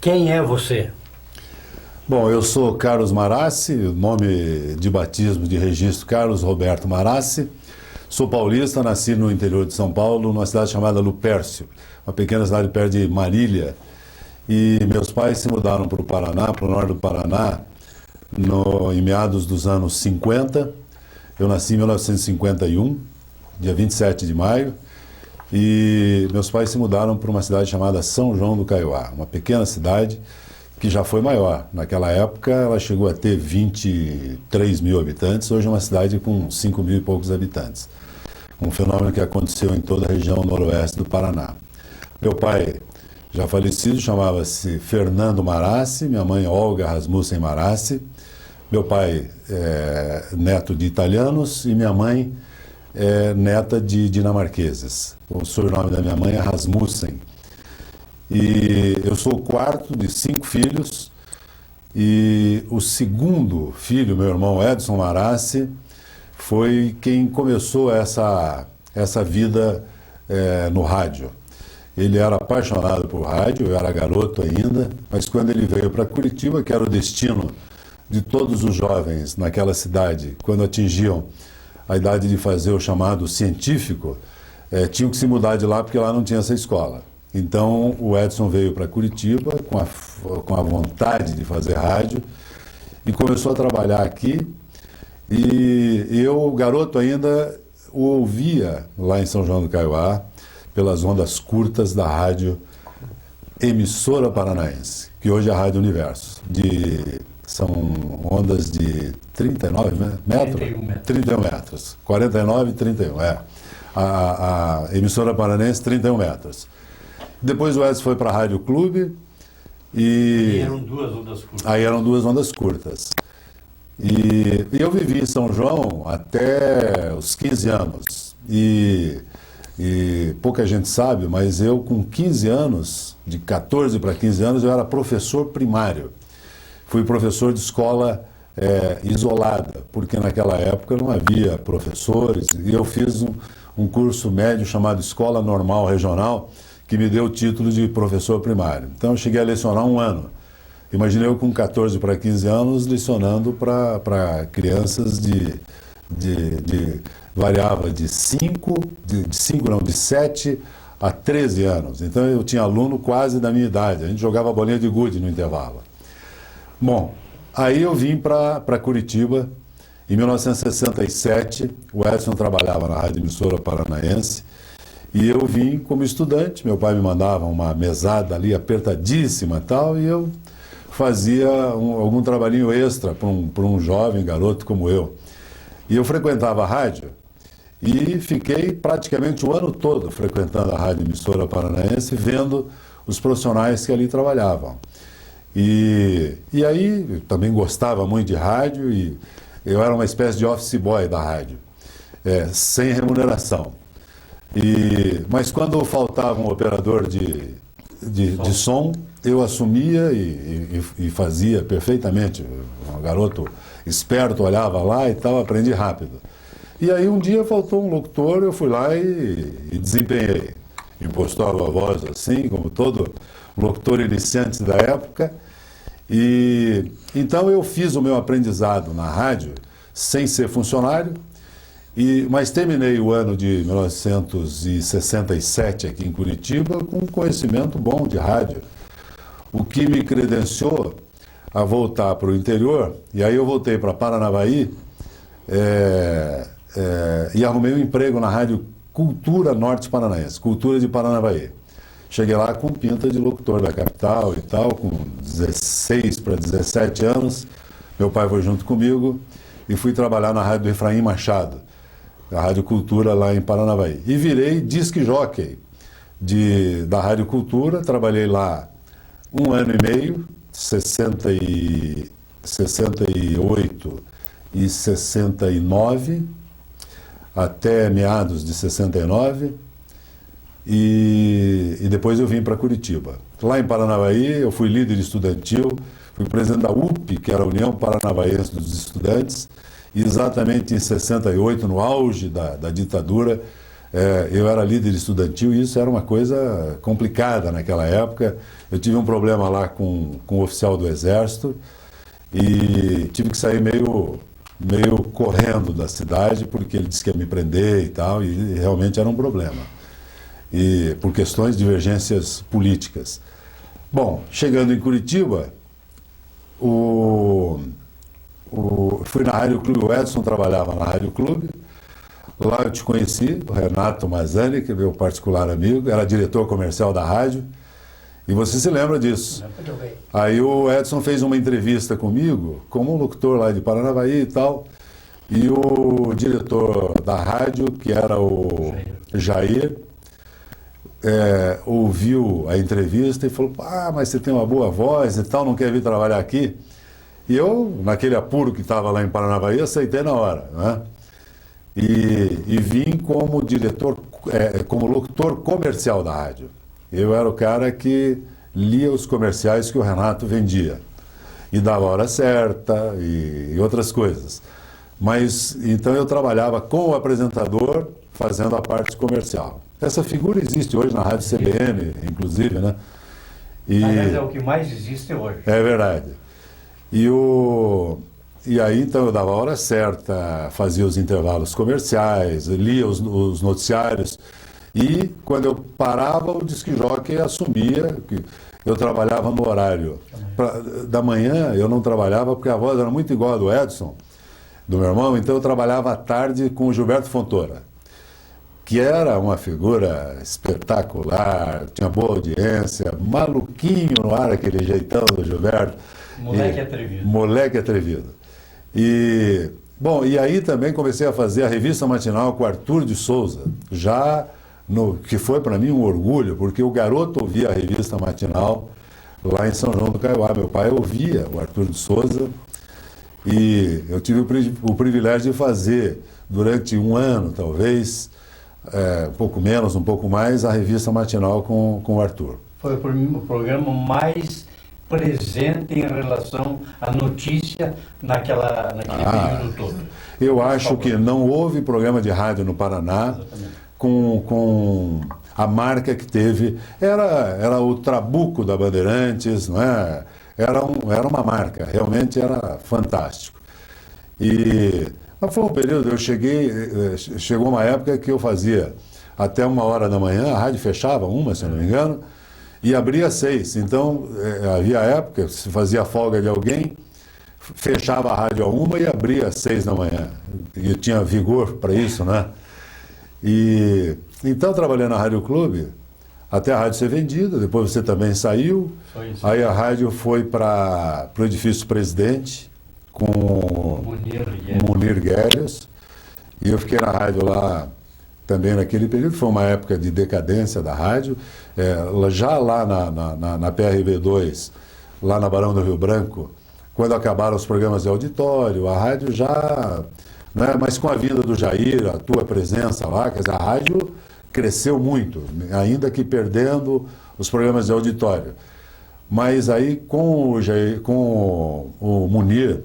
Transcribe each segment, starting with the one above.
Quem é você? Bom, eu sou Carlos Marassi, nome de batismo de registro Carlos Roberto Marassi. Sou paulista, nasci no interior de São Paulo, numa cidade chamada Lupércio, uma pequena cidade perto de Marília. E meus pais se mudaram para o Paraná, para o norte do Paraná, em meados dos anos 50. Eu nasci em 1951, dia 27 de maio, e meus pais se mudaram para uma cidade chamada São João do Caiuá, uma pequena cidade que já foi maior. Naquela época ela chegou a ter 23 mil habitantes, hoje é uma cidade com 5 mil e poucos habitantes. Um fenômeno que aconteceu em toda a região noroeste do Paraná. Meu pai, já falecido, chamava-se Fernando Marassi, minha mãe Olga Rasmussen Marassi. Meu pai é neto de italianos e minha mãe é neta de dinamarqueses. O sobrenome da minha mãe é Rasmussen. E eu sou o quarto de 5 filhos e o segundo filho, meu irmão Edson Marassi, foi quem começou essa vida no rádio. Ele era apaixonado por rádio, eu era garoto ainda, mas quando ele veio para Curitiba, que era o destino de todos os jovens naquela cidade, quando atingiam a idade de fazer o chamado científico, tinham que se mudar de lá porque lá não tinha essa escola. Então o Edson veio para Curitiba com a vontade de fazer rádio e começou a trabalhar aqui. E eu, garoto ainda, o ouvia lá em São João do Caiuá, pelas ondas curtas da rádio Emissora Paranaense, que hoje é a Rádio Universo. São ondas de 39 metros? 31 metros. 49 e 31, A Emissora Paranaense, 31 metros. Depois o Edson foi para a Rádio Clube e eram 2 ondas curtas. Aí eram 2 ondas curtas. E eu vivi em São João até os 15 anos. E pouca gente sabe, mas eu com 15 anos, de 14 para 15 anos, eu era professor primário. Fui professor de escola isolada, porque naquela época não havia professores. E eu fiz um curso médio chamado Escola Normal Regional, que me deu o título de professor primário. Então eu cheguei a lecionar 1 ano. Imaginei eu com 14 para 15 anos lecionando para crianças variava de 7 a 13 anos. Então eu tinha aluno quase da minha idade. A gente jogava bolinha de gude no intervalo. Bom, aí eu vim para Curitiba em 1967. O Edson trabalhava na Rádio Emissora Paranaense e eu vim como estudante. Meu pai me mandava uma mesada ali apertadíssima e tal, e eu fazia algum trabalhinho extra para um jovem garoto como eu. E eu frequentava a rádio e fiquei praticamente o ano todo frequentando a Rádio Emissora Paranaense, vendo os profissionais que ali trabalhavam. E aí eu também gostava muito de rádio e eu era uma espécie de office boy da rádio, sem remuneração. Mas quando faltava um operador de som, eu assumia e fazia perfeitamente. Um garoto esperto olhava lá e tal, aprendi rápido. E aí um dia faltou um locutor, eu fui lá e desempenhei. Impostava a voz assim, como todo locutor iniciante da época. E então eu fiz o meu aprendizado na rádio sem ser funcionário, mas terminei o ano de 1967 aqui em Curitiba com um conhecimento bom de rádio, o que me credenciou a voltar para o interior. E aí eu voltei para Paranavaí e arrumei um emprego na Rádio Cultura Norte Paranaense, Cultura de Paranavaí. Cheguei lá com pinta de locutor da capital e tal, com 16 para 17 anos. Meu pai foi junto comigo e fui trabalhar na Rádio do Efraim Machado, a Rádio Cultura lá em Paranavaí. E virei disc jockey da Rádio Cultura, trabalhei lá 1 ano e meio, 68 e 69, até meados de 69, e depois eu vim para Curitiba. Lá em Paranavaí eu fui líder estudantil, fui presidente da UP, que era a União Paranavaense dos Estudantes, e exatamente em 68, no auge da ditadura, Eu era líder estudantil e isso era uma coisa complicada naquela época. Eu tive um problema lá com um oficial do Exército e tive que sair meio correndo da cidade porque ele disse que ia me prender e tal, e realmente era um problema. E por questões de divergências políticas. Bom, chegando em Curitiba, fui na Rádio Clube, o Edson trabalhava na Rádio Clube. Lá eu te conheci, o Renato Mazzani, que é meu particular amigo, era diretor comercial da rádio, e você se lembra disso. Aí o Edson fez uma entrevista comigo, como um locutor lá de Paranavaí e tal, e o diretor da rádio, que era o Jair, ouviu a entrevista e falou: mas você tem uma boa voz e tal, não quer vir trabalhar aqui? E eu, naquele apuro que estava lá em Paranavaí, aceitei na hora, né? E vim como diretor, como locutor comercial da rádio. Eu era o cara que lia os comerciais que o Renato vendia. E dava a hora certa e outras coisas. Mas, então eu trabalhava com o apresentador, fazendo a parte comercial. Essa figura existe hoje na Rádio CBN, inclusive, né? Aliás, é o que mais existe hoje. É verdade. E aí, então, eu dava a hora certa, fazia os intervalos comerciais, lia os noticiários. E, quando eu parava, o disc jockey assumia que eu trabalhava no horário. Da manhã, eu não trabalhava porque a voz era muito igual a do Edson, do meu irmão, então eu trabalhava à tarde com o Gilberto Fontoura, que era uma figura espetacular, tinha boa audiência, maluquinho no ar, aquele jeitão do Gilberto. Moleque atrevido. Moleque atrevido. E, bom, e aí também comecei a fazer a revista matinal com Arthur de Souza, que foi para mim um orgulho, porque o garoto ouvia a revista matinal lá em São João do Caiuá. Meu pai ouvia o Arthur de Souza e eu tive o privilégio de fazer durante um ano, talvez, um pouco menos, um pouco mais, a revista matinal com o Arthur. Foi o programa mais presente em relação à notícia naquele período todo. Eu acho que não houve programa de rádio no Paraná com a marca que teve. Era o Trabuco da Bandeirantes, não é? Era uma marca, realmente era fantástico. Mas foi um período, chegou uma época que eu fazia até 1h da manhã, a rádio fechava, se eu não me engano, e abria às 6. Então, havia época, se fazia folga de alguém, fechava a rádio a 1 e abria às 6 da manhã. E eu tinha vigor para isso, né? E então, trabalhei na Rádio Clube, até a rádio ser vendida, depois você também saiu. Aí a rádio foi para o edifício Presidente, com o Munir Guedes, e eu fiquei na rádio lá também naquele período. Foi uma época de decadência da rádio. Já lá na PRB2, lá na Barão do Rio Branco, quando acabaram os programas de auditório, a rádio já... Né, mas com a vinda do Jair, a tua presença lá, quer dizer, a rádio cresceu muito, ainda que perdendo os programas de auditório. Mas aí com o Jair, com o Munir,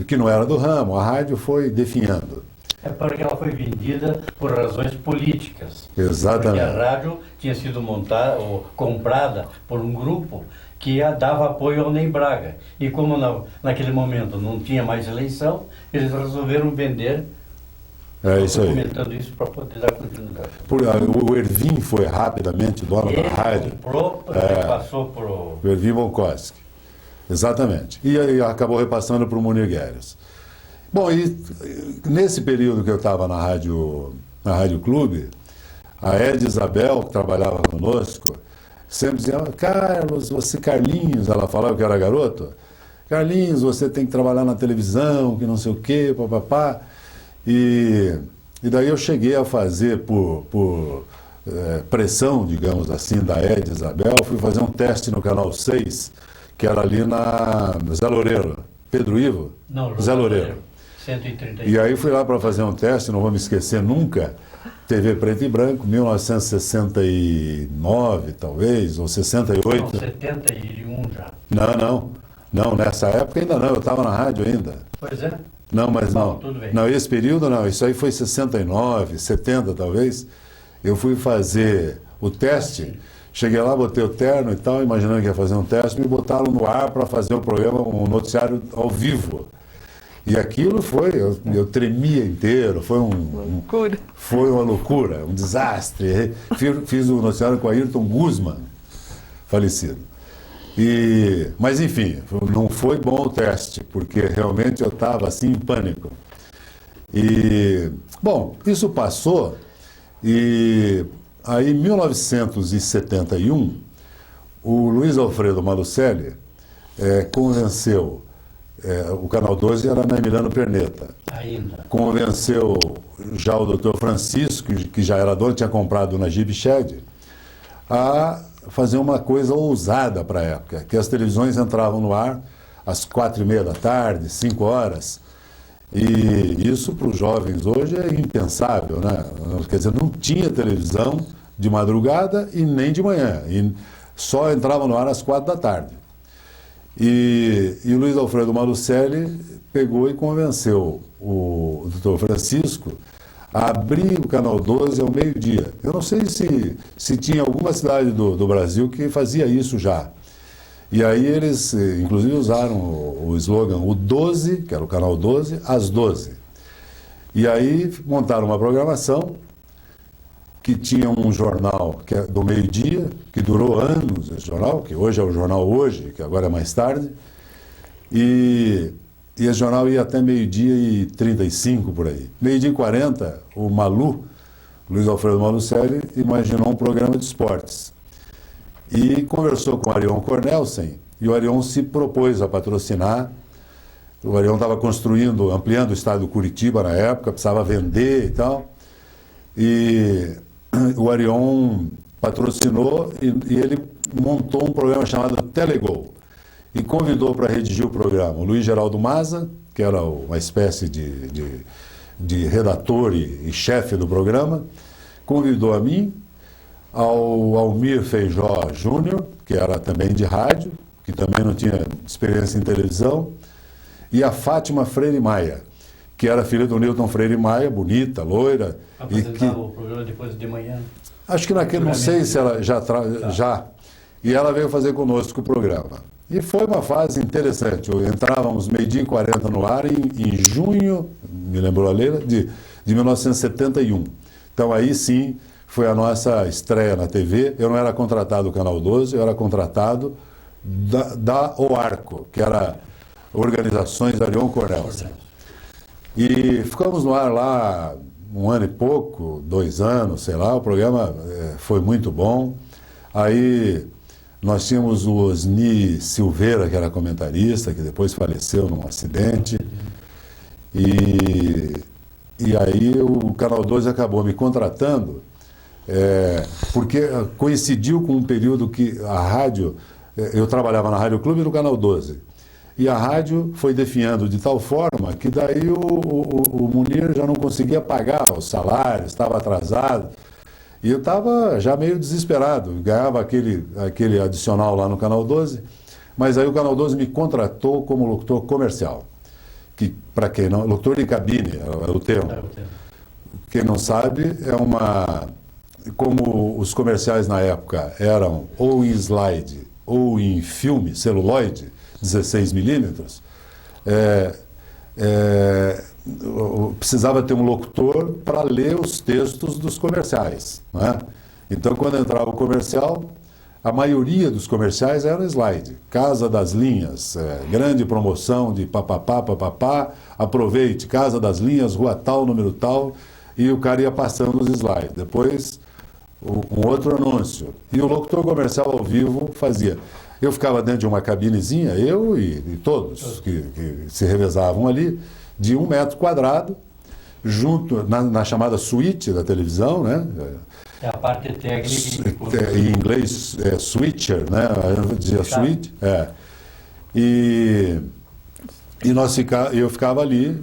que não era do ramo, a rádio foi definhando. É porque ela foi vendida por razões políticas. Exatamente. Porque a rádio tinha sido montada ou comprada por um grupo que dava apoio ao Ney Braga. E como naquele momento não tinha mais eleição, eles resolveram vender. Isso aí. Comentando isso para poder dar continuidade. O Ervin foi rapidamente dono da rádio. Comprou, passou para o Ervin Volkoski. Exatamente. E aí acabou repassando para o Munir Guedes. Bom, e nesse período que eu estava na Rádio Clube, a Ed Isabel, que trabalhava conosco, sempre dizia: Carlinhos, ela falava que era garoto, Carlinhos, você tem que trabalhar na televisão, que não sei o quê, papapá. E daí eu cheguei a fazer, por pressão, digamos assim, da Ed Isabel, fui fazer um teste no Canal 6, que era ali na Zé Loureiro. Pedro Ivo? Não, Zé Loureiro. 130. E aí fui lá para fazer um teste, não vou me esquecer nunca, TV preto e branco, 1969, talvez, ou 68. Não, 71 já. Não, nessa época ainda não, eu estava na rádio ainda. Pois é. Não, mas não. Tudo bem. Não, esse período não, isso aí foi 69, 70 talvez. Eu fui fazer o teste, cheguei lá, botei o terno e tal, imaginando que ia fazer um teste, me botaram no ar para fazer o programa, um noticiário ao vivo. E aquilo foi, eu tremia inteiro, foi Loucura. foi uma loucura, um desastre. Fiz o noticiário com Ayrton Guzman, falecido. Mas enfim, não foi bom o teste, porque realmente eu estava assim em pânico. Bom, isso passou e aí em 1971 o Luiz Alfredo Malucelli convenceu, o Canal 12 era na Emiliano Perneta, Ainda. convenceu já o Dr. Francisco, que já era dono, tinha comprado na Jeep Shed, a fazer uma coisa ousada para a época, que as televisões entravam no ar às 4h30 da tarde, 5 horas, e isso para os jovens hoje é impensável, né? Quer dizer, não tinha televisão de madrugada e nem de manhã, e só entrava no ar às 4 da tarde. E o Luiz Alfredo Malucelli pegou e convenceu o Dr. Francisco a abrir o Canal 12 ao meio-dia. Eu não sei se tinha alguma cidade do Brasil que fazia isso já. E aí eles, inclusive, usaram o slogan, o 12, que era o Canal 12, às 12. E aí montaram uma programação que tinha um jornal que é do meio-dia, que durou anos esse jornal, que hoje é o Jornal Hoje, que agora é mais tarde, e esse jornal ia até meio-dia e 35 por aí. Meio-dia e 40, o Malu, Luiz Alfredo Malucelli, imaginou um programa de esportes. E conversou com o Arion Cornelsen, e o Arion se propôs a patrocinar. O Arion estava construindo, ampliando o estádio Curitiba na época, precisava vender e tal. E o Arion patrocinou e ele montou um programa chamado Telegol e convidou para redigir o programa o Luiz Geraldo Maza, que era uma espécie de redator e chefe do programa, convidou a mim, ao Almir Feijó Júnior, que era também de rádio, que também não tinha experiência em televisão, e a Fátima Freire Maia, que era filha do Newton Freire Maia, bonita, loira. Apresentava o programa depois de manhã. Acho que naquele, não sei se ela já. E ela veio fazer conosco o programa. E foi uma fase interessante. Entrávamos meio-dia e 40 no ar em junho, me lembrou a Leila, de 1971. Então aí sim foi a nossa estreia na TV. Eu não era contratado do Canal 12, eu era contratado da OARCO, que era Organizações Arion Cornelsen. E ficamos no ar lá 1 ano e pouco, 2 anos, sei lá, o programa foi muito bom. Aí nós tínhamos o Osni Silveira, que era comentarista, que depois faleceu num acidente. E aí o Canal 12 acabou me contratando, porque coincidiu com um período que a rádio, eu trabalhava na Rádio Clube e no Canal 12. E a rádio foi definhando de tal forma que daí o Munir já não conseguia pagar os salários, estava atrasado. E eu estava já meio desesperado, ganhava aquele adicional lá no Canal 12, mas aí o Canal 12 me contratou como locutor comercial. Que, para quem não, locutor de cabine, é o termo. Quem não sabe, como os comerciais na época eram ou em slide ou em filme, celuloide, 16mm, precisava ter um locutor para ler os textos dos comerciais, né? Então, quando entrava o comercial, a maioria dos comerciais era slide. Casa das Linhas, grande promoção de papapá, aproveite, Casa das Linhas, rua tal, número tal, e o cara ia passando os slides. Depois, um outro anúncio. E o locutor comercial ao vivo fazia. Eu ficava dentro de uma cabinezinha, eu e todos que se revezavam ali, de 1 metro quadrado, junto na chamada suíte da televisão, né? É a parte técnica. Em inglês, switcher, né? Eu dizia suíte. E eu ficava ali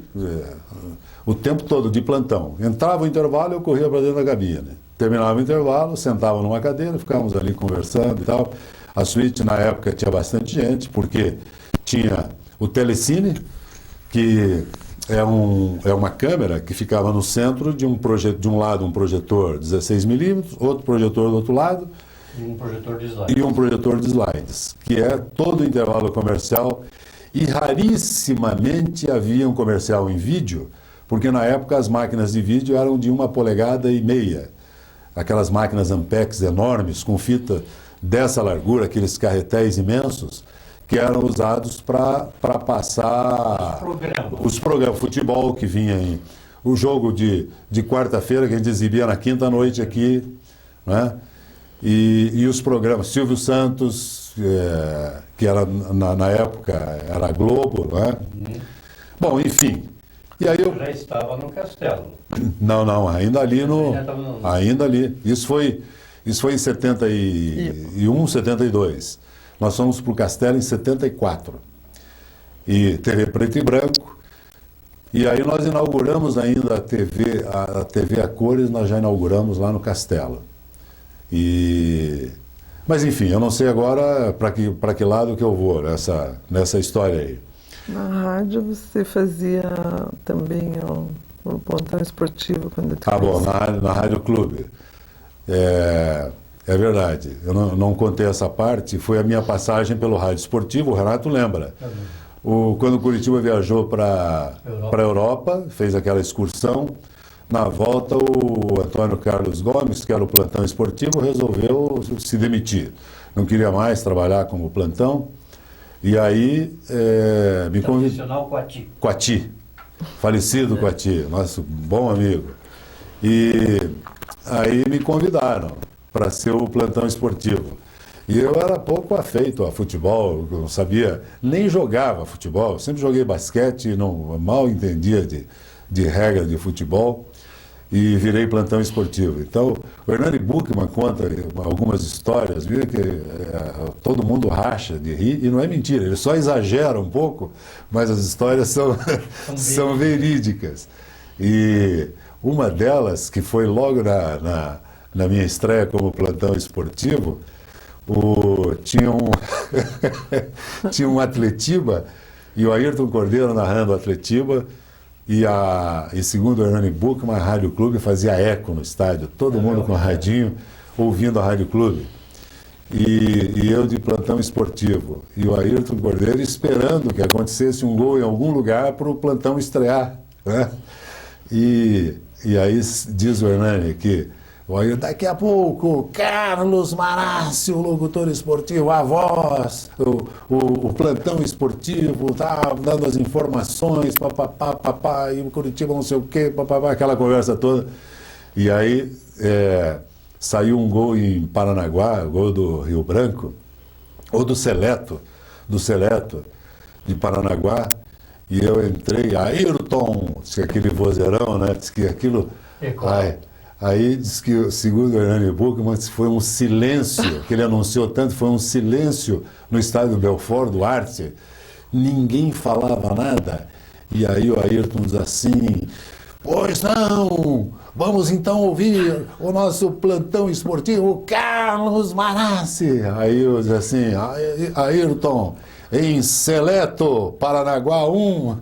o tempo todo de plantão. Entrava o intervalo, eu corria para dentro da cabine. Terminava o intervalo, sentava numa cadeira, ficávamos ali conversando e tal. A suíte, na época, tinha bastante gente, porque tinha o Telecine, que é uma câmera que ficava no centro de de um lado um projetor 16mm, outro projetor do outro lado E um projetor de slide. e um projetor de slides, que é todo o intervalo comercial, e rarissimamente havia um comercial em vídeo, porque na época as máquinas de vídeo eram de 1,5 polegadas, aquelas máquinas Ampex enormes, com fita dessa largura, aqueles carretéis imensos, que eram usados para passar os programas, futebol que vinha o jogo de quarta-feira, que a gente exibia na quinta-noite aqui, né? E os programas, Silvio Santos, que era na época era a Globo, né? Bom, enfim. E aí eu Já estava no castelo. não, ainda ali ainda ali. Isso foi em 71, 72. Nós fomos para o Castelo em 74. E TV preto e branco. E aí nós inauguramos ainda a TV a cores, nós já inauguramos lá no Castelo. Mas enfim, eu não sei agora para que lado que eu vou nessa história aí. Na rádio você fazia também o plantão esportivo quando tu Bom, na Rádio Clube. É verdade, eu não contei essa parte, foi a minha passagem pelo rádio esportivo, o Renato lembra. Quando o Curitiba viajou para a Europa, fez aquela excursão, na volta o Antônio Carlos Gomes, que era o plantão esportivo, resolveu se demitir. Não queria mais trabalhar como plantão, e aí me convidou. Coati, falecido Coati, nosso bom amigo. E aí me convidaram para ser o plantão esportivo. E eu era pouco afeito a futebol, eu não sabia, nem jogava futebol, sempre joguei basquete, mal entendia de regra de futebol, e virei plantão esportivo. Então, o Hernani Buchmann conta algumas histórias, viu, que todo mundo racha de rir, e não é mentira, ele só exagera um pouco, mas as histórias são verídicas. E uma delas, que foi logo na minha estreia como plantão esportivo, tinha um Atletiba, e o Ayrton Cordeiro narrando o Atletiba, e segundo o Hernani Buchmann, a Rádio Clube fazia eco no estádio, todo mundo com radinho, ouvindo a Rádio Clube. E eu de plantão esportivo, e o Ayrton Cordeiro esperando que acontecesse um gol em algum lugar para o plantão estrear, né? E aí diz o Hernani que daqui a pouco, Carlos Marassi, o locutor esportivo, a voz, o plantão esportivo, tá dando as informações, papapá, e o Curitiba não sei o quê, papapá, aquela conversa toda. E aí saiu um gol em Paranaguá, gol do Rio Branco, ou do Seleto de Paranaguá, e eu entrei, Ayrton, disse que aquele vozeirão, né, disse que aquilo... Aí diz que, segundo o Hernani Buchmann, foi um silêncio, que ele anunciou tanto, foi um silêncio no estádio Belfort Duarte, ninguém falava nada. E aí o Ayrton diz assim, pois não, vamos então ouvir o nosso plantão esportivo, Carlos Marassi. Aí eu diz assim, Ayrton, em Seleto, Paranaguá 1...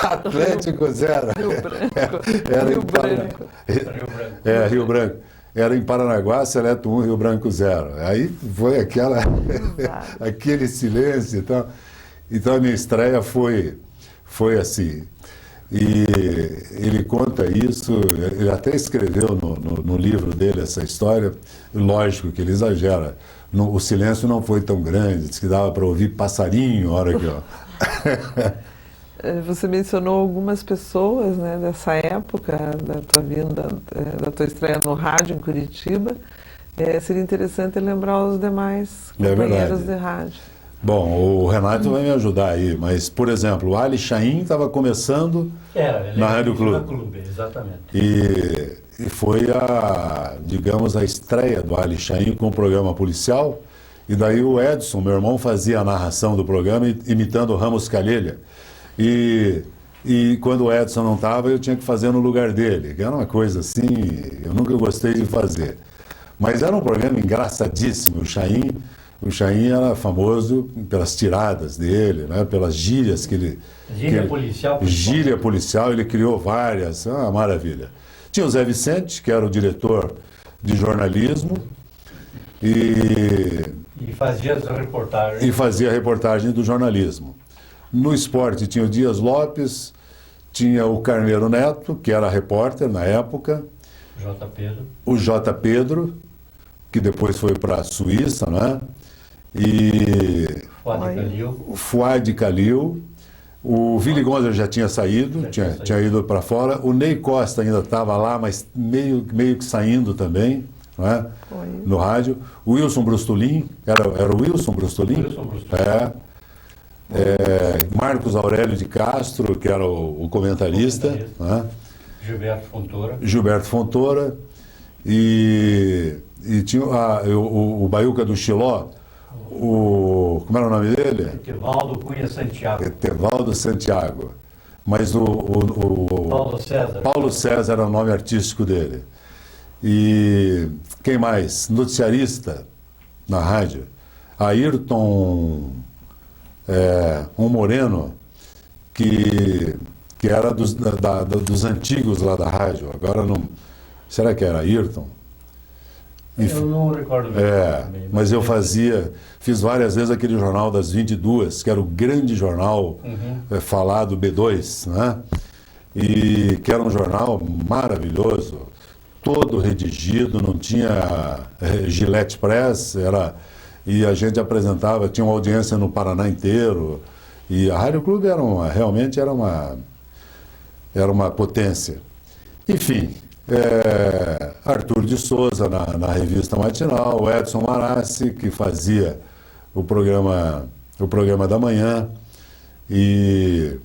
Atlético 0. Rio Branco. Era em Paranaguá, Seleto 1, Rio Branco 0. Aí foi aquele silêncio. Então a minha estreia foi assim. E ele conta isso, ele até escreveu no livro dele essa história. Lógico que ele exagera. O silêncio não foi tão grande, diz que dava para ouvir passarinho a hora que... Você mencionou algumas pessoas, né, dessa época, da tua vinda, da tua estreia no rádio em Curitiba. Seria interessante lembrar os demais companheiros de rádio. Bom, o Renato vai me ajudar aí, mas, por exemplo, o Ali Chaim estava começando na Rádio Clube. Exatamente. E foi digamos, a estreia do Ali Chaim com o programa policial, e daí o Edson, meu irmão, fazia a narração do programa imitando o Ramos Calheixa. E quando o Edson não estava, eu tinha que fazer no lugar dele, que era uma coisa assim, eu nunca gostei de fazer. Mas era um programa engraçadíssimo, o O Chaim era famoso pelas tiradas dele, né? Pelas gírias que ele... Gíria policial. Gíria policial, ele criou várias, uma maravilha. Tinha o Zé Vicente, que era o diretor de jornalismo, E fazia as reportagens. e fazia a reportagem do jornalismo. No esporte tinha o Dias Lopes, tinha o Carneiro Neto, que era repórter na época, J. Pedro. o J. Pedro, que depois foi para a Suíça, né? E Fuad Calil. o Fuad Calil, o Willy Gonzer já tinha saído, Já tinha tinha ido para fora, o Ney Costa ainda estava lá, mas meio que saindo também, né? Foi. No rádio. O Wilson Brustolin, era o Wilson Brustolin? Wilson Brustolin. Marcos Aurélio de Castro, que era o comentarista, né? Gilberto Fontoura. Gilberto Fontoura, e tinha o Baiuca do Xiló, como era o nome dele? Etevaldo Cunha Santiago. Etevaldo Santiago. Mas Paulo César. Paulo César era o nome artístico dele. E quem mais? Noticiarista na rádio. Ayrton, um moreno que era dos antigos lá da rádio. Agora não. Será que era Ayrton? Enfim, Eu não recordo bem. Também, mas eu fiz várias vezes aquele jornal das 22, que era o grande jornal falado B2, né? E que era um jornal maravilhoso, todo redigido, não tinha Gillette Press, e a gente apresentava, tinha uma audiência no Paraná inteiro, e a Rádio Clube realmente era uma potência. Enfim, Arthur de Souza na revista matinal, o Edson Marassi, que fazia o programa da manhã, e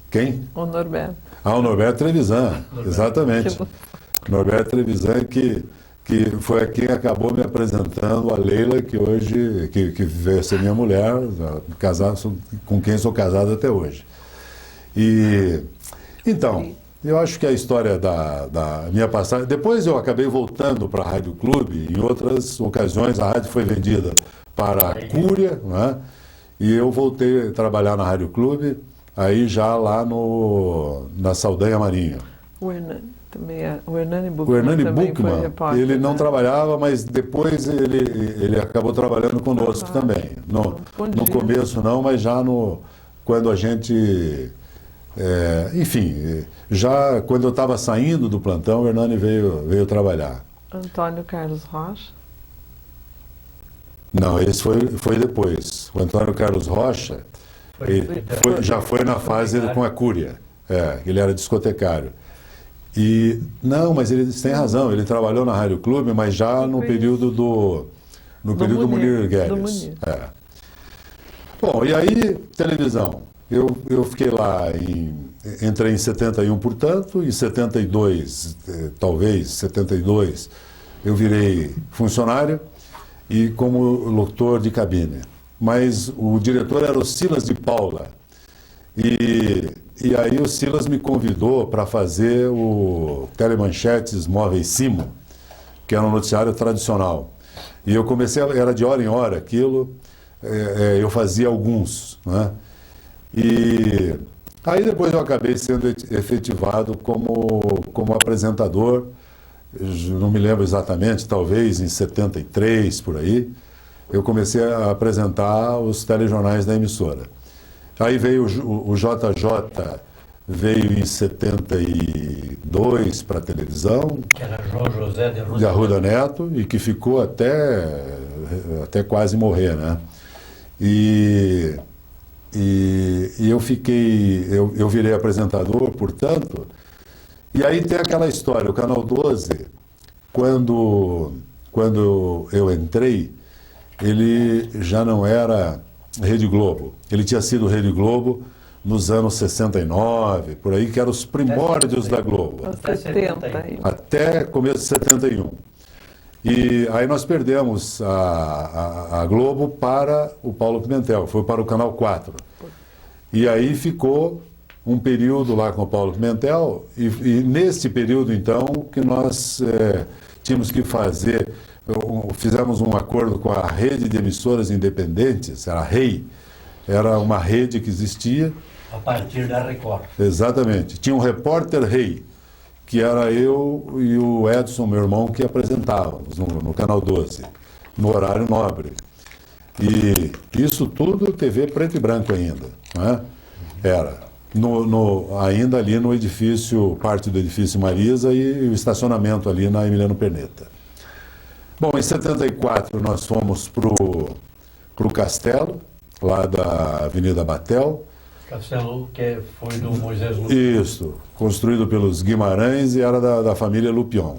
quem? O Norberto. O Norberto Trevisan, exatamente. Norberto Trevisan, que foi quem acabou me apresentando a Leila, que hoje que veio ser minha mulher, com quem sou casado até hoje. E então, eu acho que a história da minha passagem... Depois eu acabei voltando para a Rádio Clube, em outras ocasiões a rádio foi vendida para a Cúria, né? E eu voltei a trabalhar na Rádio Clube, aí já lá na Saldanha Marinho. O Hernani também o Hernani Buchmann. O Hernani também Buchmann, foi repórter, ele não né? trabalhava, mas depois ele acabou trabalhando conosco também. No começo não, mas já quando a gente... enfim, já quando eu estava saindo do plantão, o Hernani veio trabalhar. Antônio Carlos Rocha. Não, esse foi depois. O Antônio Carlos Rocha já foi na fase com a Cúria. Ele era discotecário. Não, mas ele tem razão, ele trabalhou na Rádio Clube, mas já no período do Munir Guedes. Do Munir. Bom, e aí, televisão. Eu fiquei lá, entrei em 71, portanto, em 72, talvez, 72, eu virei funcionário e como locutor de cabine. Mas o diretor era o Silas de Paula. E aí o Silas me convidou para fazer o Telemanchetes Móveis Simo, que era um noticiário tradicional. E eu comecei, era de hora em hora aquilo, eu fazia alguns, né? E aí depois eu acabei sendo efetivado como apresentador, não me lembro exatamente, talvez em 73, por aí, eu comecei a apresentar os telejornais da emissora. Aí veio o JJ, veio em 72 para a televisão, Que era João José de Arruda Neto, e que ficou até quase morrer, né? E eu virei apresentador, portanto, e aí tem aquela história, o Canal 12, quando eu entrei, ele já não era Rede Globo, ele tinha sido Rede Globo nos anos 69, por aí, que eram os primórdios da Globo. Até 71. Até começo de 71. E aí nós perdemos a Globo para o Paulo Pimentel, foi para o Canal 4. E aí ficou um período lá com o Paulo Pimentel, e nesse período, então, que nós tínhamos que fazer, fizemos um acordo com a rede de emissoras independentes, era a REI, era uma rede que existia. A partir da Record. Exatamente. Tinha um repórter REI, que era eu e o Edson, meu irmão, que apresentávamos no Canal 12, no horário nobre. E isso tudo TV preto e branco ainda, não é? Era. Ainda ali no edifício, parte do edifício Marisa e o estacionamento ali na Emiliano Perneta. Bom, em 74 nós fomos para o Castelo, lá da Avenida Batel. Castelo que foi do Moisés Lupion. Isso, construído pelos Guimarães e era da família Lupion.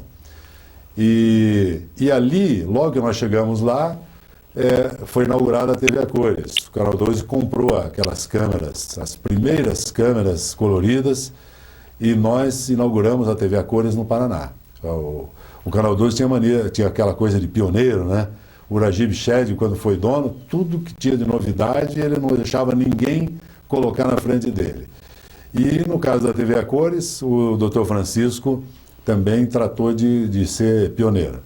E ali, logo que nós chegamos lá, foi inaugurada a TV a cores. O Canal 12 comprou aquelas câmeras, as primeiras câmeras coloridas, e nós inauguramos a TV a cores no Paraná. O Canal 12 tinha aquela coisa de pioneiro, né? O Uragib Shed, quando foi dono, tudo que tinha de novidade, ele não deixava ninguém colocar na frente dele. E no caso da TV a cores, o Dr. Francisco também tratou de ser pioneiro.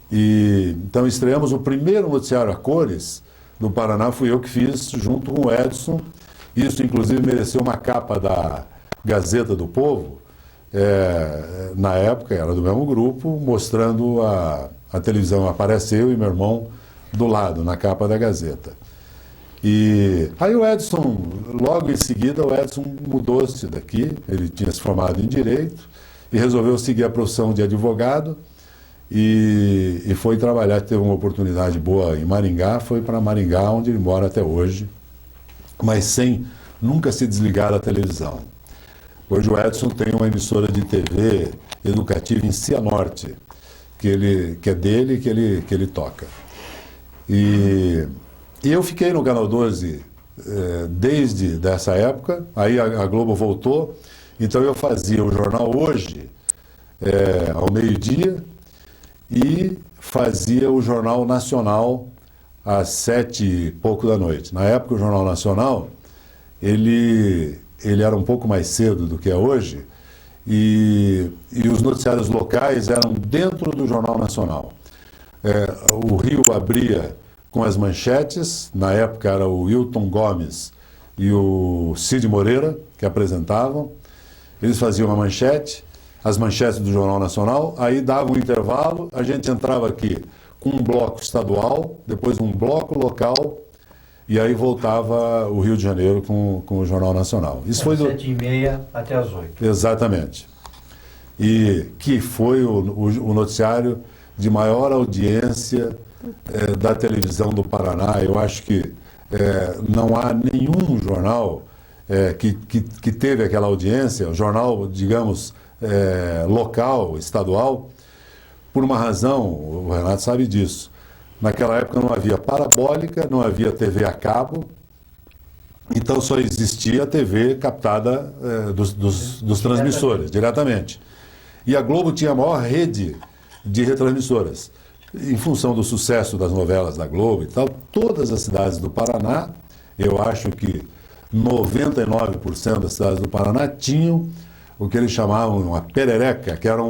Então estreamos o primeiro noticiário a cores do Paraná, fui eu que fiz, junto com o Edson. Isso, inclusive, mereceu uma capa da Gazeta do Povo, na época, era do mesmo grupo, mostrando a televisão. Aparece eu e meu irmão do lado, na capa da Gazeta. E aí o Edson, logo em seguida, o Edson mudou-se daqui, ele tinha se formado em Direito e resolveu seguir a profissão de advogado e foi trabalhar, teve uma oportunidade boa em Maringá, foi para Maringá, onde ele mora até hoje, mas sem nunca se desligar da televisão. Hoje o Edson tem uma emissora de TV educativa em Cianorte, que é dele, que ele toca. E eu fiquei no Canal 12 desde essa época, aí a Globo voltou, então eu fazia o Jornal Hoje ao meio-dia e fazia o Jornal Nacional às 7h pouco da noite. Na época o Jornal Nacional, ele era um pouco mais cedo do que é hoje, e os noticiários locais eram dentro do Jornal Nacional. O Rio abria com as manchetes, na época era o Wilton Gomes e o Cid Moreira que apresentavam. Eles faziam uma manchete, as manchetes do Jornal Nacional, aí dava um intervalo, a gente entrava aqui com um bloco estadual, depois um bloco local, e aí voltava o Rio de Janeiro com o Jornal Nacional. Isso foi 7h30 até as 8h. Exatamente. E que foi o noticiário de maior audiência da televisão do Paraná. Eu acho que não há nenhum jornal que teve aquela audiência, jornal, digamos, local, estadual, por uma razão, o Renato sabe disso. Naquela época não havia parabólica, não havia TV a cabo, então só existia a TV captada dos transmissores, diretamente. E a Globo tinha a maior rede de retransmissoras. Em função do sucesso das novelas da Globo e tal, todas as cidades do Paraná, eu acho que 99% das cidades do Paraná tinham o que eles chamavam uma perereca, que era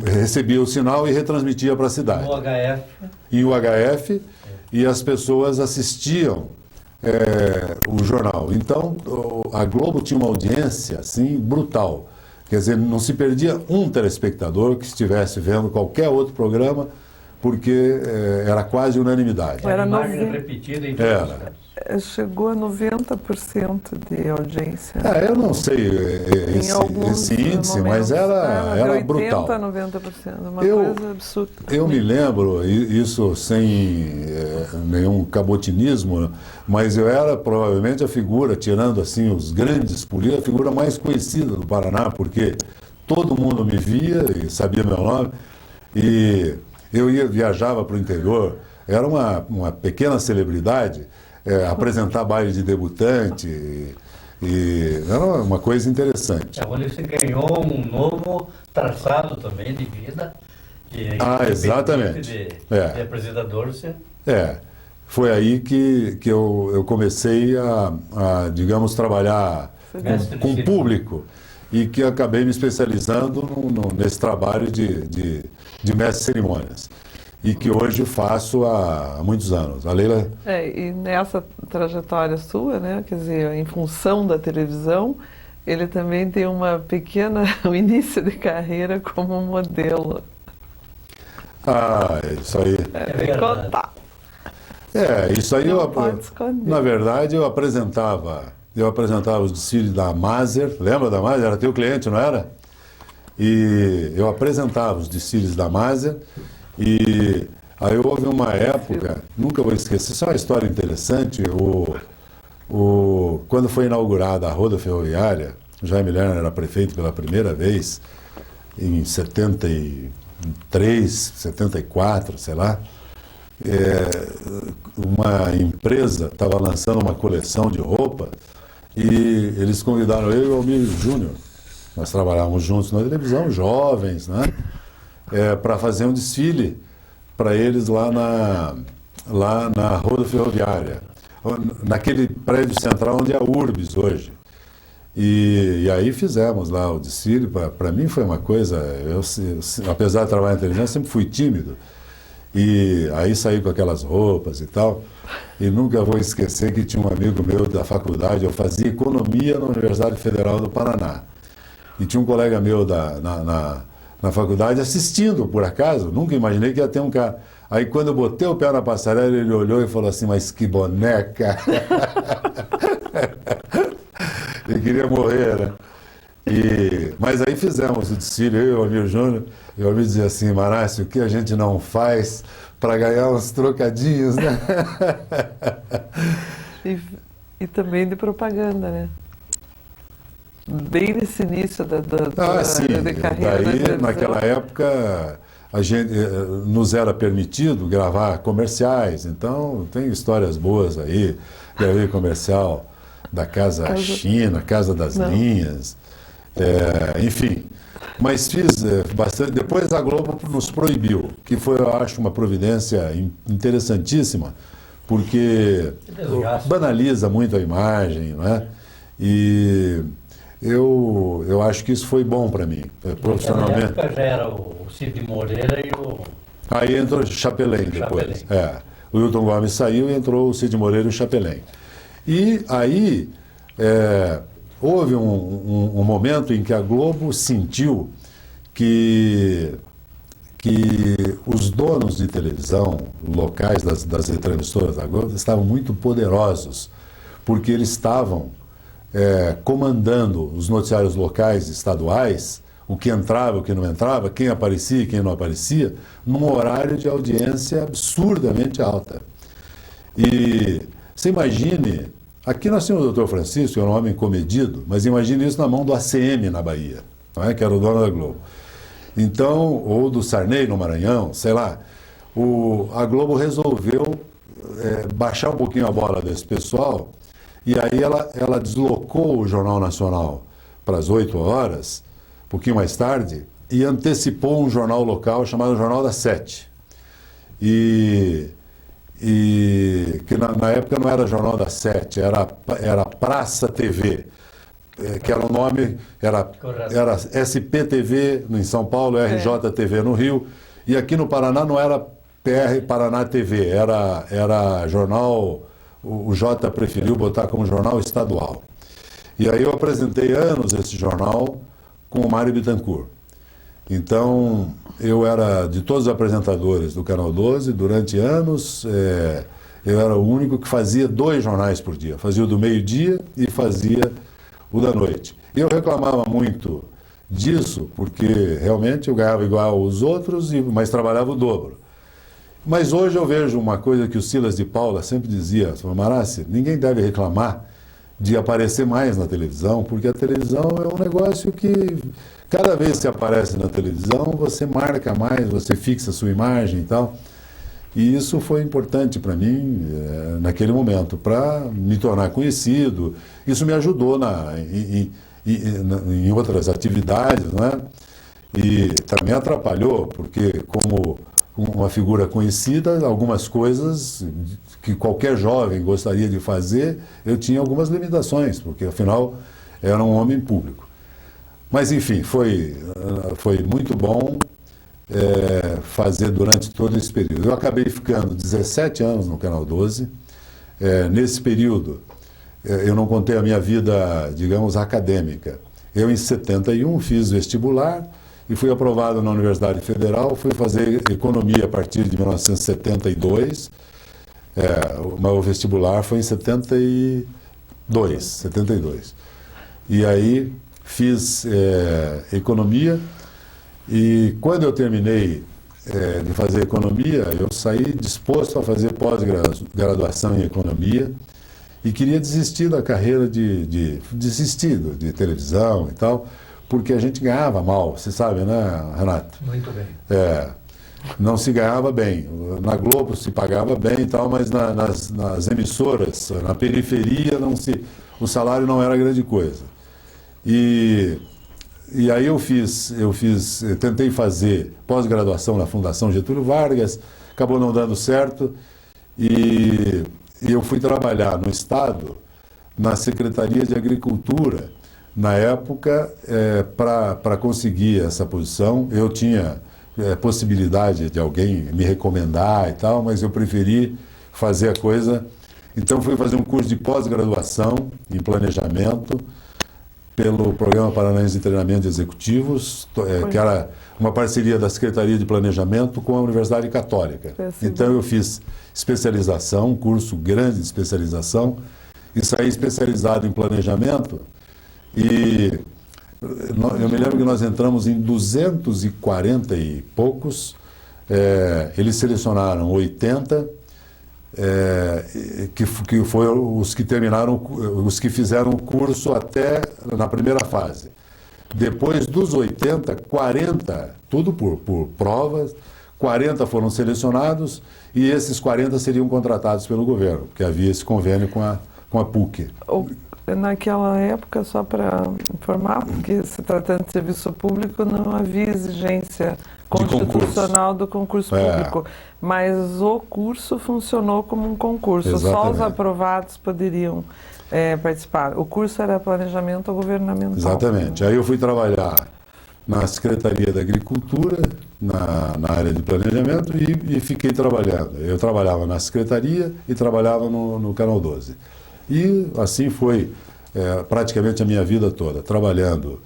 recebia o sinal e retransmitia para a cidade. O HF. E o HF, e as pessoas assistiam o jornal. Então, a Globo tinha uma audiência, assim, brutal. Quer dizer, não se perdia um telespectador que estivesse vendo qualquer outro programa, porque era quase unanimidade. Era imagem repetida em todas as cidades. Chegou a 90% de audiência. Eu não sei esse índice, mas era 80%, brutal. 90%, uma coisa absurda. Eu me lembro, isso sem nenhum cabotinismo, mas eu era provavelmente a figura, tirando assim os grandes políticos, a figura mais conhecida do Paraná, porque todo mundo me via e sabia meu nome, e eu viajava para o interior, era uma pequena celebridade, apresentar baile de debutante, e era uma coisa interessante. Onde você ganhou um novo traçado também de vida, que exatamente. De apresentador você... Foi aí que eu comecei a, digamos, trabalhar com o público, e que acabei me especializando nesse trabalho de de mestre de cerimônias. E que hoje faço há muitos anos. A Leila... E nessa trajetória sua, né, quer dizer, em função da televisão, ele também tem uma pequena, um início de carreira como modelo. Ah, isso aí... Contar. Isso aí Não pode esconder. Na verdade, eu apresentava os desfiles da Maser, lembra da Maser? Era teu cliente, não era? E eu apresentava os desfiles da Maser. E aí houve uma época, nunca vou esquecer, isso é uma história interessante, quando foi inaugurada a Roda Ferroviária, o Jaime Lerner era prefeito pela primeira vez, em 73, 74, sei lá, uma empresa estava lançando uma coleção de roupa e eles convidaram eu e o Almir Júnior, nós trabalhávamos juntos na televisão, jovens, né? Para fazer um desfile para eles lá na Roda Ferroviária, naquele prédio central onde é a Urbis hoje. E aí fizemos lá o desfile. Para mim foi uma coisa, apesar de trabalhar na televisão, eu sempre fui tímido. E aí saí com aquelas roupas e tal. E nunca vou esquecer que tinha um amigo meu da faculdade, eu fazia economia na Universidade Federal do Paraná. E tinha um colega meu na faculdade assistindo, por acaso, nunca imaginei que ia ter um cara. Aí quando eu botei o pé na passarela, ele olhou e falou assim, mas que boneca! Ele queria morrer, né? Mas aí fizemos o desfile, eu e o Almir Júnior, e o Almir dizia assim, Marassi, o que a gente não faz para ganhar uns trocadinhos, né? E também de propaganda, né? Bem nesse início da carreira. Daí, naquela época, nos era permitido gravar comerciais, então tem histórias boas aí. Gravei comercial da Casa China, Casa das Linhas, enfim. Mas fiz bastante. Depois a Globo nos proibiu, que foi, eu acho, uma providência interessantíssima, porque banaliza muito a imagem, não é? E eu acho que isso foi bom para mim, profissionalmente. Na época já era o Cid Moreira e o... Aí entrou o Chapelin depois. O Hilton Gomes saiu e entrou o Cid Moreira e o Chapelin. E aí houve um momento em que a Globo sentiu que os donos de televisão locais das transmissoras da Globo estavam muito poderosos, porque eles estavam comandando os noticiários locais estaduais, o que entrava, o que não entrava, quem aparecia e quem não aparecia, num horário de audiência absurdamente alta. E você imagine, aqui nós tínhamos o Dr. Francisco, que era um homem comedido, mas imagine isso na mão do ACM na Bahia, não é? Que era o dono da Globo. Então, ou do Sarney no Maranhão, sei lá, a Globo resolveu baixar um pouquinho a bola desse pessoal. E aí ela deslocou o Jornal Nacional para as 8 horas, um pouquinho mais tarde, e antecipou um jornal local chamado Jornal das 7. E que na época não era Jornal das 7, era Praça TV, que era o nome, era SPTV em São Paulo, RJTV no Rio, e aqui no Paraná não era PR Paraná TV, era jornal... O Jota preferiu botar como jornal estadual. E aí eu apresentei anos esse jornal com o Mário Bittencourt. Então, eu era, de todos os apresentadores do Canal 12, durante anos, eu era o único que fazia 2 jornais por dia. Fazia o do meio-dia e fazia o da noite. Eu reclamava muito disso, porque realmente eu ganhava igual aos outros, mas trabalhava o dobro. Mas hoje eu vejo uma coisa que o Silas de Paula sempre dizia, Marassi, ninguém deve reclamar de aparecer mais na televisão, porque a televisão é um negócio que cada vez que você aparece na televisão, você marca mais, você fixa a sua imagem e tal. E isso foi importante para mim naquele momento, para me tornar conhecido. Isso me ajudou em outras atividades, não é? E também atrapalhou, porque como uma figura conhecida, algumas coisas que qualquer jovem gostaria de fazer, eu tinha algumas limitações, porque afinal era um homem público. Mas enfim, foi muito bom. fazer durante todo esse período. Eu acabei ficando 17 anos no Canal 12. Nesse período, eu não contei a minha vida, digamos, acadêmica. Eu, em 71, fiz vestibular e fui aprovado na Universidade Federal. Fui fazer economia a partir de 1972. Mas o vestibular foi em 72. E aí fiz economia. E quando eu terminei de fazer economia, eu saí disposto a fazer pós-graduação em economia e queria desistir da carreira desistir de televisão e tal, porque a gente ganhava mal, você sabe, né, Renato? Muito bem. Não se ganhava bem. Na Globo se pagava bem e tal, mas nas emissoras, na periferia, o salário não era grande coisa. E aí eu tentei fazer pós-graduação na Fundação Getúlio Vargas, acabou não dando certo, e eu fui trabalhar no Estado, na Secretaria de Agricultura, na época, para conseguir essa posição. Eu tinha possibilidade de alguém me recomendar e tal, mas eu preferi fazer a coisa. Então fui fazer um curso de pós-graduação em planejamento, pelo Programa Paranaense de Treinamento de Executivos, que era uma parceria da Secretaria de Planejamento com a Universidade Católica. Então eu fiz especialização, um curso grande de especialização, e saí especializado em planejamento. E eu me lembro que nós entramos em 240 e poucos, eles selecionaram 80, que foram os que terminaram, os que fizeram o curso até na primeira fase. Depois dos 80, 40, tudo por provas, 40 foram selecionados e esses 40 seriam contratados pelo governo, porque havia esse convênio com a PUC. Naquela época, só para informar, porque se tratando de serviço público, não havia exigência constitucional do concurso público, mas o curso funcionou como um concurso. Exatamente. Só os aprovados poderiam participar. O curso era planejamento governamental. Exatamente. Aí eu fui trabalhar na Secretaria da Agricultura, na área de planejamento, e fiquei trabalhando. Eu trabalhava na Secretaria e trabalhava no Canal 12. E assim foi praticamente a minha vida toda, trabalhando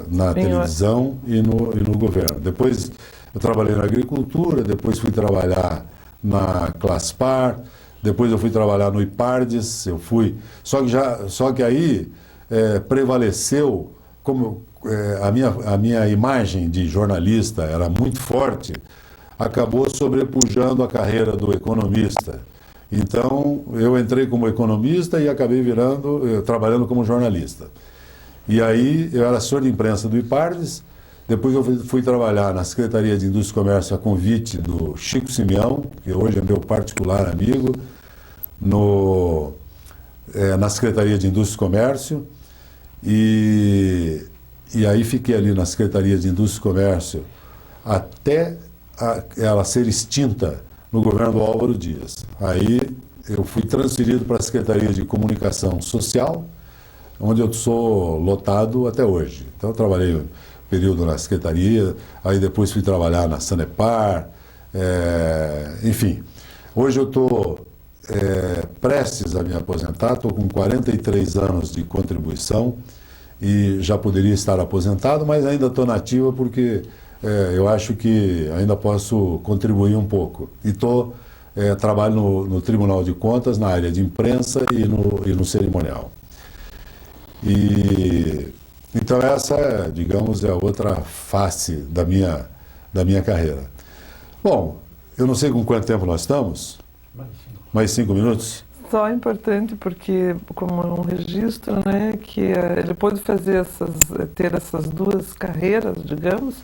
na televisão e no governo. Depois eu trabalhei na agricultura, depois fui trabalhar na Claspar, depois eu fui trabalhar no IPARDES, só que aí prevaleceu, como a minha imagem de jornalista era muito forte, acabou sobrepujando a carreira do economista. Então, eu entrei como economista e acabei trabalhando como jornalista. E aí, eu era assessor de imprensa do IPARDES, depois eu fui trabalhar na Secretaria de Indústria e Comércio a convite do Chico Simeão, que hoje é meu particular amigo, na Secretaria de Indústria e Comércio, e aí fiquei ali na Secretaria de Indústria e Comércio até ela ser extinta no governo do Álvaro Dias. Aí eu fui transferido para a Secretaria de Comunicação Social, onde eu sou lotado até hoje. Então eu trabalhei um período na Secretaria, aí depois fui trabalhar na Sanepar, enfim. Hoje eu estou prestes a me aposentar, estou com 43 anos de contribuição e já poderia estar aposentado, mas ainda estou na ativa porque eu acho que ainda posso contribuir um pouco. E trabalho no Tribunal de Contas, na área de imprensa e no cerimonial. Então essa, digamos, é a outra face da minha carreira. Bom, eu não sei com quanto tempo nós estamos. Mais 5 minutos? Só é importante porque, como um registro, né, que ele pôde ter essas duas carreiras, digamos,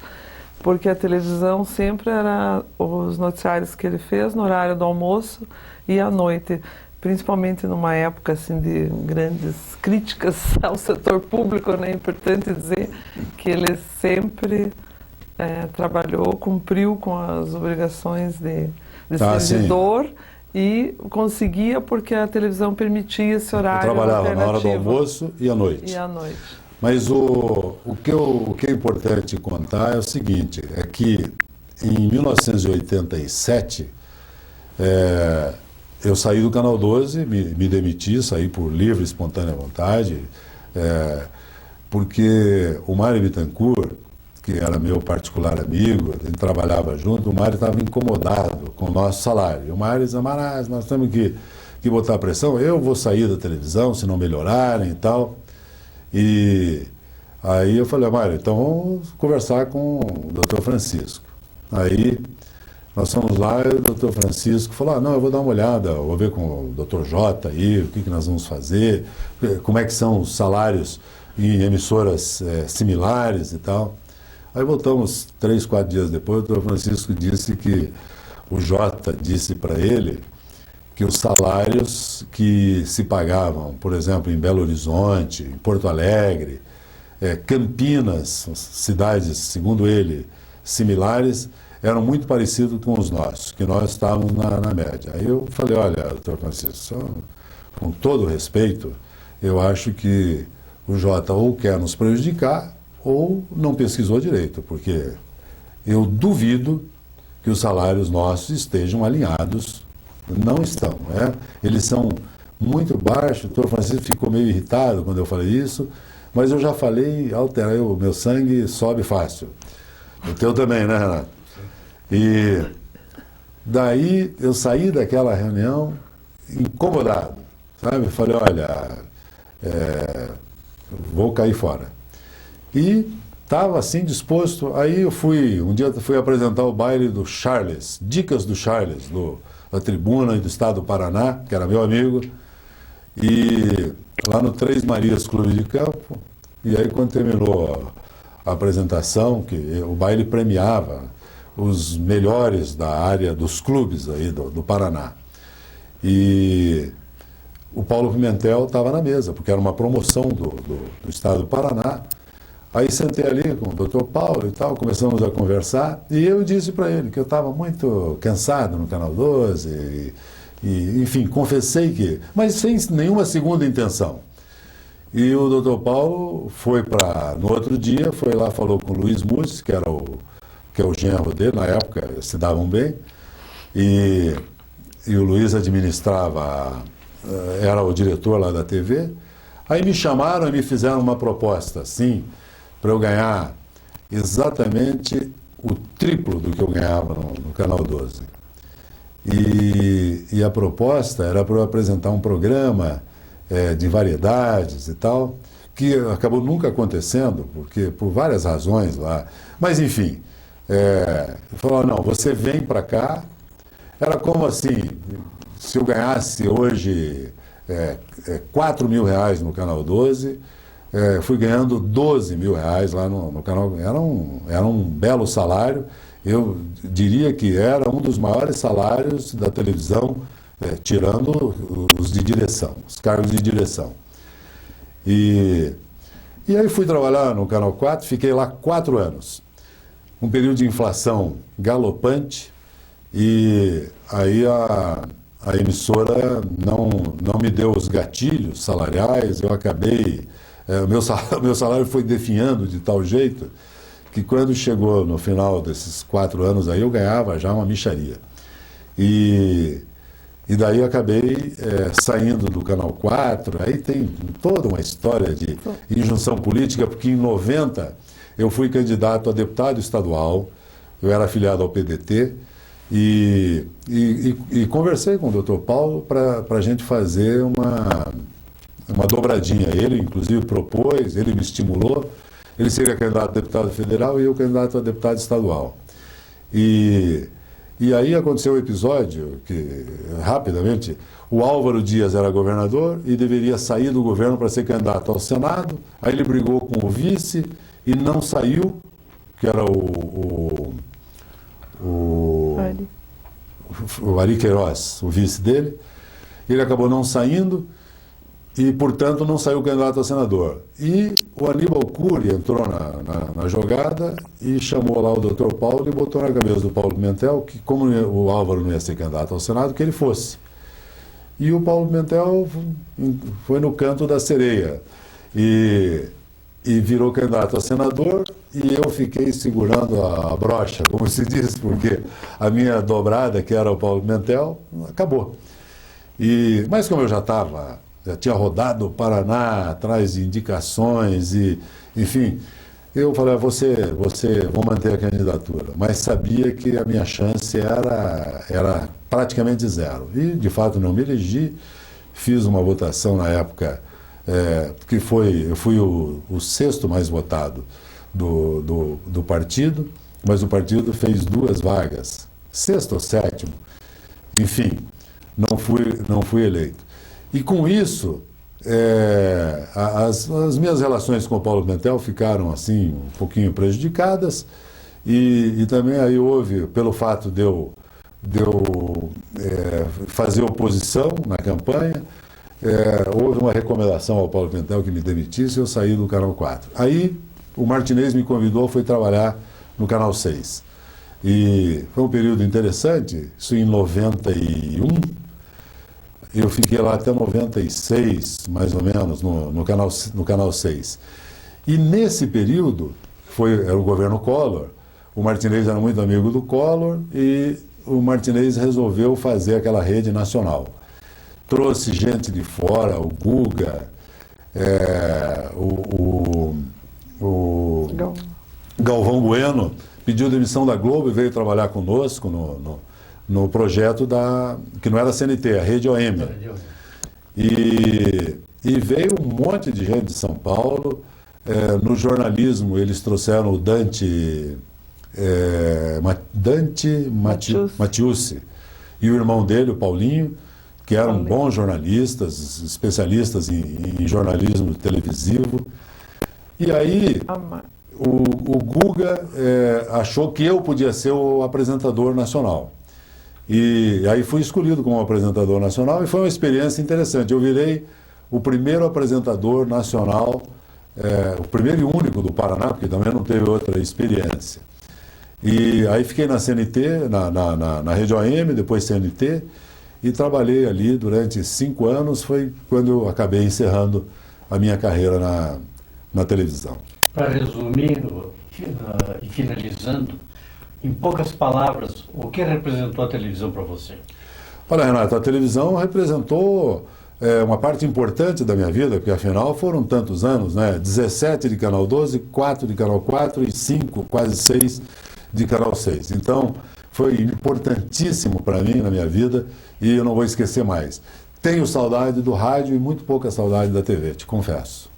porque a televisão sempre era os noticiários que ele fez no horário do almoço e à noite, principalmente numa época assim de grandes críticas ao setor público, né? É importante dizer que ele sempre trabalhou, cumpriu com as obrigações de servidor. Sim. E conseguia porque a televisão permitia esse horário alternativo. Eu trabalhava na hora do almoço e à noite. Mas o que é importante contar é o seguinte, é que em 1987, eu saí do Canal 12, me demiti, saí por livre e espontânea vontade, porque o Mário Bittencourt, que era meu particular amigo, a gente trabalhava junto, o Mário estava incomodado com o nosso salário. E o Mário dizia, mas nós temos que botar pressão, eu vou sair da televisão se não melhorarem e tal. E aí eu falei, Mário, então vamos conversar com o Dr. Francisco. Aí nós fomos lá e o Dr. Francisco falou, não, eu vou dar uma olhada, vou ver com o Dr. J aí, o que nós vamos fazer, como é que são os salários em emissoras similares e tal. Aí voltamos 3, 4 dias depois, o Dr. Francisco disse que o Jota disse para ele que os salários que se pagavam, por exemplo, em Belo Horizonte, em Porto Alegre, Campinas, cidades, segundo ele, similares, eram muito parecidos com os nossos, que nós estávamos na média. Aí eu falei, olha, doutor Francisco, com todo respeito, eu acho que o Jota ou quer nos prejudicar ou não pesquisou direito, porque eu duvido que os salários nossos estejam alinhados. Não estão, eles são muito baixos. O doutor Francisco ficou meio irritado quando eu falei isso, mas eu já falei, o meu sangue sobe fácil. O teu também, né, Renato? E daí eu saí daquela reunião incomodado, sabe? Falei, olha, vou cair fora. E estava assim disposto, aí um dia fui apresentar o baile do Charles, Dicas do Charles, da Tribuna e do Estado do Paraná, que era meu amigo, e lá no Três Marias Clube de Campo, e aí quando terminou a apresentação, que o baile premiava os melhores da área dos clubes aí do Paraná. E o Paulo Pimentel estava na mesa, porque era uma promoção do Estado do Paraná. Aí sentei ali com o Dr. Paulo e tal, começamos a conversar, e eu disse para ele que eu estava muito cansado no Canal 12, e enfim, confessei que, mas sem nenhuma segunda intenção. E o Dr. Paulo foi no outro dia, foi lá, falou com o Luiz Mussi, que é o genro dele, na época se davam bem, e o Luiz administrava, era o diretor lá da TV. Aí me chamaram e me fizeram uma proposta, assim, para eu ganhar exatamente o triplo do que eu ganhava no Canal 12. E a proposta era para eu apresentar um programa de variedades e tal, que acabou nunca acontecendo, porque por várias razões lá. Mas, enfim, falou, não, você vem para cá. Era como assim, se eu ganhasse hoje R$4 mil no Canal 12, fui ganhando R$12 mil lá no canal. Era um belo salário. Eu diria que era um dos maiores salários da televisão, tirando os de direção, os cargos de direção. E aí fui trabalhar no Canal 4, fiquei lá 4 anos. Um período de inflação galopante, e aí a emissora não me deu os gatilhos salariais. Eu acabei... O meu salário foi definhando de tal jeito que quando chegou no final desses 4 anos aí, eu ganhava já uma mixaria. E daí eu acabei saindo do Canal 4, aí tem toda uma história de injunção política, porque em 90 eu fui candidato a deputado estadual, eu era afiliado ao PDT, e conversei com o Dr. Paulo para a gente fazer uma dobradinha. Ele, inclusive, propôs, ele me estimulou. Ele seria candidato a deputado federal e eu candidato a deputado estadual. E aí aconteceu o episódio que, rapidamente, o Álvaro Dias era governador e deveria sair do governo para ser candidato ao Senado. Aí ele brigou com o vice e não saiu, que era o Ari Queiroz, o vice dele. Ele acabou não saindo e, portanto, não saiu candidato a senador. E o Aníbal Cury entrou na jogada e chamou lá o Dr. Paulo e botou na cabeça do Paulo Pimentel que, como o Álvaro não ia ser candidato ao Senado, que ele fosse. E o Paulo Pimentel foi no canto da sereia. E e virou candidato a senador, e eu fiquei segurando a brocha, como se diz, porque a minha dobrada, que era o Paulo Pimentel, acabou. Mas como eu já tinha rodado o Paraná atrás de indicações, enfim, eu falei, vou manter a candidatura, mas sabia que a minha chance era praticamente zero. E, de fato, não me elegi, fiz uma votação na época, que eu fui o sexto mais votado do partido, mas o partido fez 2 vagas, sexto ou sétimo, enfim, não fui eleito. E com isso, as minhas relações com o Paulo Pimentel ficaram assim um pouquinho prejudicadas, e também aí houve, pelo fato de eu fazer oposição na campanha, houve uma recomendação ao Paulo Pimentel que me demitisse, e eu saí do Canal 4. Aí o Martinez me convidou, fui trabalhar no Canal 6. E foi um período interessante, isso em 91, eu fiquei lá até 96, mais ou menos, no canal 6. E nesse período, era o governo Collor, o Martinez era muito amigo do Collor, e o Martinez resolveu fazer aquela rede nacional. Trouxe gente de fora, o Guga, o Galvão Bueno, pediu demissão da Globo e veio trabalhar conosco no projeto que não era a CNT, a Rede OM. E veio um monte de gente de São Paulo. No jornalismo, eles trouxeram o Dante Matiusi e o irmão dele, o Paulinho, que eram bons jornalistas, especialistas em jornalismo televisivo. E aí o Guga achou que eu podia ser o apresentador nacional. E aí fui escolhido como apresentador nacional, e foi uma experiência interessante. Eu virei o primeiro apresentador nacional, o primeiro e único do Paraná, porque também não teve outra experiência. E aí fiquei na CNT, na Rede OM, depois CNT, e trabalhei ali durante 5 anos, foi quando eu acabei encerrando a minha carreira na televisão. Para resumir e finalizando, em poucas palavras, o que representou a televisão para você? Olha, Renato, a televisão representou uma parte importante da minha vida, porque afinal foram tantos anos, né? 17 de Canal 12, 4 de Canal 4 e 5, quase 6 de Canal 6. Então, foi importantíssimo para mim na minha vida, e eu não vou esquecer mais. Tenho saudade do rádio e muito pouca saudade da TV, te confesso.